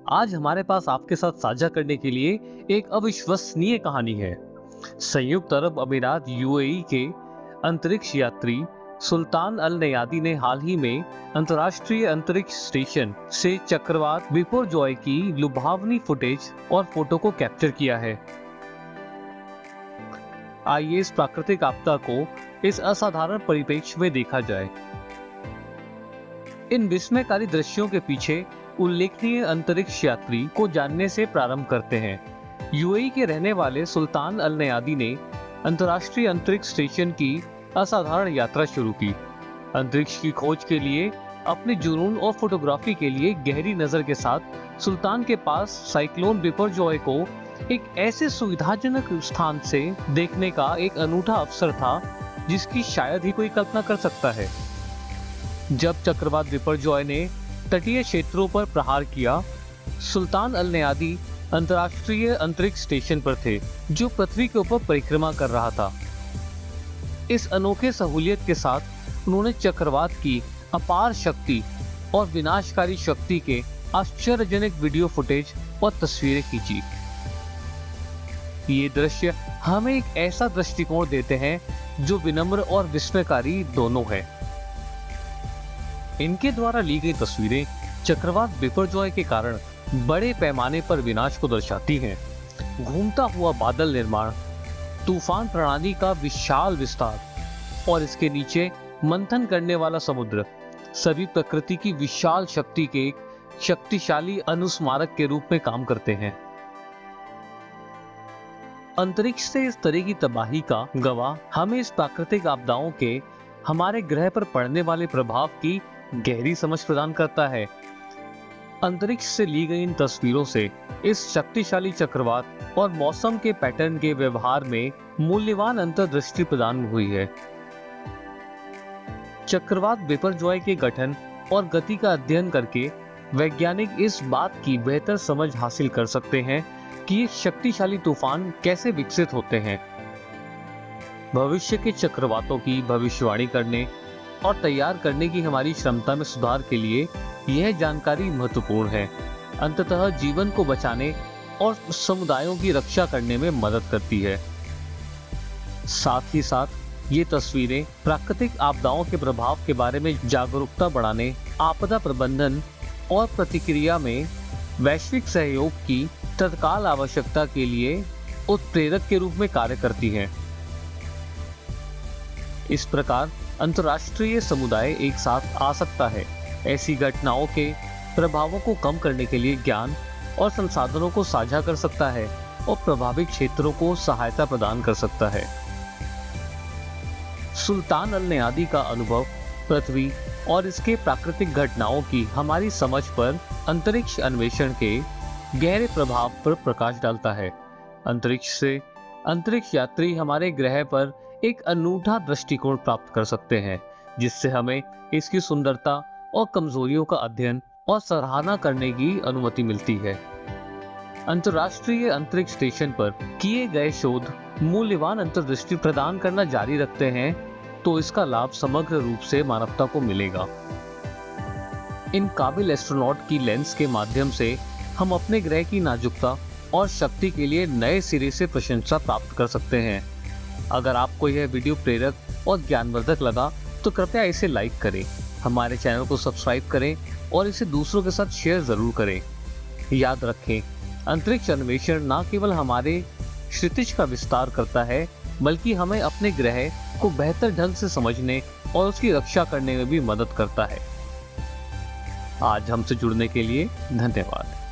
आज हमारे पास आपके साथ साझा करने के लिए एक अविश्वसनीय कहानी है। संयुक्त अरब अमीरात यूएई के अंतरिक्ष यात्री सुल्तान अल नयादी ने हाल ही में अंतर्राष्ट्रीय अंतरिक्ष स्टेशन से चक्रवात बिपरजॉय की लुभावनी फुटेज और फोटो को कैप्चर किया है। आइए इस प्राकृतिक आपदा को इस असाधारण परिप्रेक्ष्य में देखा जाए। इन विस्मयकारी दृश्यों के पीछे उल्लेखनीय अंतरिक्ष यात्री को जानने से प्रारंभ करते हैं। यूएई के रहने वाले सुल्तान अल नयादी ने अंतर्राष्ट्रीय अंतरिक्ष स्टेशन की असाधारण यात्रा शुरू की। अंतरिक्ष की खोज के लिए, अपने जुनून और फोटोग्राफी के लिए गहरी नजर के साथ सुल्तान के पास साइक्लोन बिपरजॉय को एक ऐसे सुविधाजनक स्थान से देखने का एक अनूठा अवसर था जिसकी शायद ही कोई कल्पना कर सकता है। जब चक्रवात बिपरजॉय ने तटीय क्षेत्रों पर प्रहार किया, सुल्तान अल नयादी अंतर्राष्ट्रीय अंतरिक्ष स्टेशन पर थे, जो पृथ्वी के ऊपर परिक्रमा कर रहा था। इस अनोखे सहूलियत के साथ उन्होंने चक्रवात की अपार शक्ति और विनाशकारी शक्ति के आश्चर्यजनक वीडियो फुटेज और तस्वीरें खींची। ये दृश्य हमें एक ऐसा दृष्टिकोण देते हैं जो विनम्र और विस्मयकारी दोनों है। इनके द्वारा ली गई तस्वीरें चक्रवात बिपरजॉय के कारण बड़े पैमाने पर विनाश को दर्शाती हैं। घूमता हुआ बादल निर्माण, तूफान प्रणाली का विशाल विस्तार और इसके नीचे मंथन करने वाला समुद्र, सभी प्रकृति की विशाल शक्ति के एक शक्तिशाली अनुस्मारक के रूप में काम करते हैं। अंतरिक्ष से इस तरह की तबाही का गवाह हमें इस प्राकृतिक आपदाओं के हमारे ग्रह पर पड़ने वाले प्रभाव की गहरी समझ प्रदान करता है। अंतरिक्ष से ली गई इन तस्वीरों से इस शक्तिशाली चक्रवात और मौसम के पैटर्न के व्यवहार में मूल्यवान अंतर्दृष्टि प्रदान हुई है। चक्रवात बिपरजॉय के गठन और गति का अध्ययन करके वैज्ञानिक इस बात की बेहतर समझ हासिल कर सकते हैं कि ये शक्तिशाली तूफान कैसे विकसित होते हैं। भविष्य के चक्रवातों की भविष्यवाणी करने और तैयार करने की हमारी क्षमता में सुधार के लिए यह जानकारी महत्वपूर्ण है। अंततः जीवन को बचाने और समुदायों की रक्षा करने में मदद करती है। साथ ही साथ ये तस्वीरें प्राकृतिक आपदाओं के प्रभाव के बारे में जागरूकता बढ़ाने, आपदा प्रबंधन और प्रतिक्रिया में वैश्विक सहयोग की तत्काल आवश्यकता के लिए उत्प्रेरक के रूप में कार्य करती हैं। इस प्रकार अंतर्राष्ट्रीय समुदाय एक साथ आ सकता है, ऐसी घटनाओं के प्रभावों को कम करने के लिए ज्ञान और संसाधनों को साझा कर सकता है और प्रभावित क्षेत्रों को सहायता प्रदान कर सकता है। सुल्तान अल नयादी का अनुभव पृथ्वी और इसके प्राकृतिक घटनाओं की हमारी समझ पर अंतरिक्ष अन्वेषण के गहरे प्रभाव पर प्रकाश डालता है। अंतरिक्ष से अंतरिक्ष यात्री हमारे ग्रह पर एक अनूठा दृष्टिकोण प्राप्त कर सकते हैं, जिससे हमें इसकी सुंदरता और कमजोरियों का अध्ययन और सराहना करने की अनुमति मिलती है। अंतर्राष्ट्रीय अंतरिक्ष स्टेशन पर किए गए शोध मूल्यवान अंतर्दृष्टि प्रदान करना जारी रखते हैं, तो इसका लाभ समग्र रूप से मानवता को मिलेगा। इन काबिल एस्ट्रोनॉट की लेंस के माध्यम से हम अपने ग्रह की नाजुकता और शक्ति के लिए नए सिरे से प्रशंसा प्राप्त कर सकते हैं। अगर आपको यह वीडियो प्रेरक और ज्ञानवर्धक लगा तो कृपया इसे लाइक करें, हमारे चैनल को सब्सक्राइब करें और इसे दूसरों के साथ शेयर जरूर करें। याद रखें, अंतरिक्ष अन्वेषण न केवल हमारे क्षितिज का विस्तार करता है, बल्कि हमें अपने ग्रह को बेहतर ढंग से समझने और उसकी रक्षा करने में भी मदद करता है। आज हमसे जुड़ने के लिए धन्यवाद।